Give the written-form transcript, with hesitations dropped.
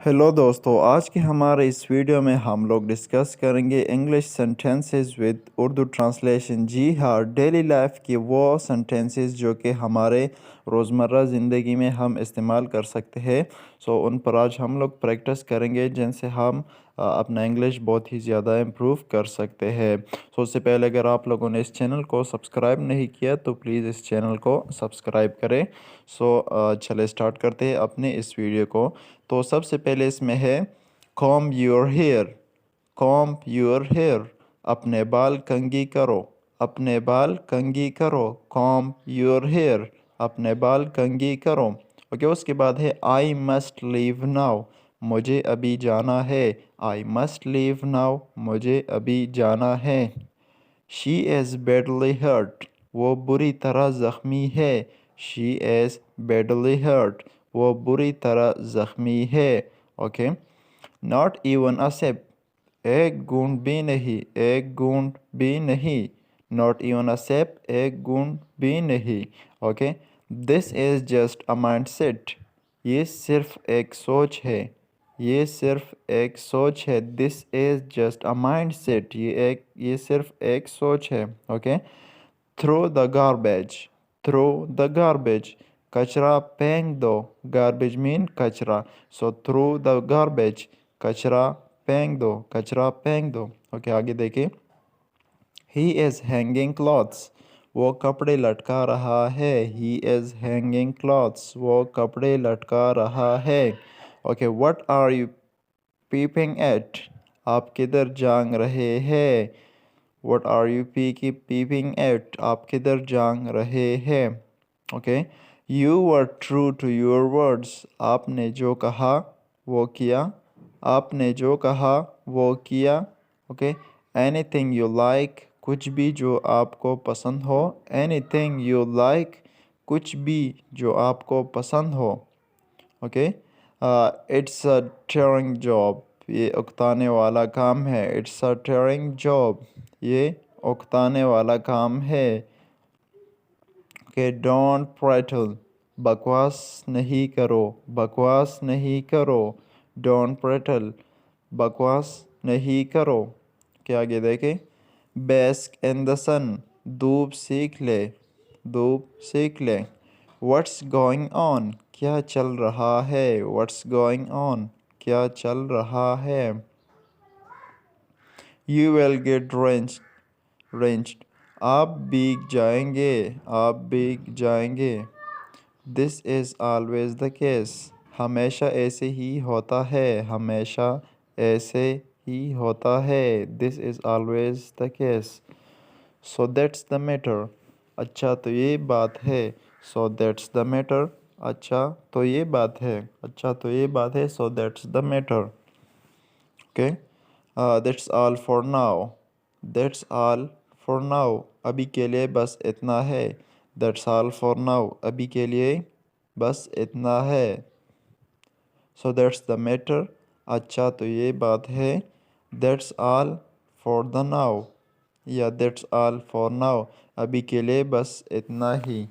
Hello दोस्तों, आज के हमारे इस वीडियो में हम लोग डिस्कस करेंगे English sentences with Urdu translation. जी हाँ, डेली लाइफ की वो सेंटेंसेस जो कि हमारे रोज़मर्रा ज़िंदगी में हम इस्तेमाल कर सकते हैं। उन पर आज हम लोग प्रैक्टिस करेंगे जिनसे हम अपना इंग्लिश बहुत ही ज़्यादा इम्प्रूव कर सकते हैं। उससे पहले अगर आप लोगों ने इस चैनल को सब्सक्राइब नहीं किया तो प्लीज़ इस चैनल को सब्सक्राइब करें। चले स्टार्ट करते हैं अपने इस वीडियो को। तो सबसे पहले इसमें है comb your hair. Comb your hair, अपने बाल कंघी करो। अपने बाल कंघी करो। कॉम्ब योर हेयर, अपने बाल कंघी करो। ओके, उसके बाद है आई मस्ट लीव नाउ। मुझे अभी जाना है। आई मस्ट लीव नाउ, मुझे अभी जाना है। शी इज़ बैडली हर्ट, वो बुरी तरह ज़ख्मी है। शी इज़ बैडली हर्ट, वो बुरी तरह ज़ख्मी है। Okay, not even a sip, एक बूंद भी नहीं। एक बूंद भी नहीं। नॉट इवन अ सिप, एक बूंद भी नहीं। Okay, this is just a mindset, ये सिर्फ एक सोच है। ये सिर्फ एक सोच है। This is just a mindset, ये सिर्फ एक सोच है। Okay, throw the garbage. Throw the garbage, कचरा फेंक दो। गार्बेज मीन कचरा। थ्रो द गार्बेज, कचरा फेंक दो। कचरा फेंक दो। ओके, आगे देखिए। ही इज़ हैंगिंग क्लॉथ्स, वो कपड़े लटका रहा है। ही इज़ हैंगिंग क्लॉथ्स, वो कपड़े लटका रहा है। Okay, what are you peeping at, आप किधर जांग रहे हैं। What are you peeping at, आप किधर जांग रहे हैं। Okay, you were true to your words, आपने जो कहा वो किया। आपने जो कहा वो किया। ओके, एनीथिंग यू लाइक, कुछ भी जो आपको पसंद हो। एनीथिंग यू लाइक, कुछ भी जो आपको पसंद हो। Okay, it's a tearing job, ये उकताने वाला काम है। इट्स अ टियरिंग जॉब, ये उकताने वाला काम है। ओके, डोंट प्रेटल, बकवास नहीं करो। बकवास नहीं करो। डोंट प्रेटल, बकवास नहीं करो। क्या आगे देखें। बेस्क इन द सन, धूप सीख ले। धूप सीख ले। व्हाट्स गोइंग ऑन, क्या चल रहा है। व्हाट्स गोइंग ऑन, क्या चल रहा है। यू विल गेट रेंच्ड, आप भीग जाएंगे। आप भीग जाएंगे। This is always the case, हमेशा ऐसे ही होता है। हमेशा ऐसे ही होता है। This is always the case. So that's the matter, अच्छा तो ये बात है। सो दैट्स द मैटर, अच्छा तो ये बात है। अच्छा तो ये बात है। So that's the matter. Okay, that's all for now. That's all for now, अभी के लिए बस इतना है। दैट्स ऑल फॉर नाउ, अभी के लिए बस इतना है। सो दैट्स द मैटर, अच्छा तो ये बात है। That's all for the now, या दैट्स ऑल फॉर नाउ, अभी के लिए बस इतना ही।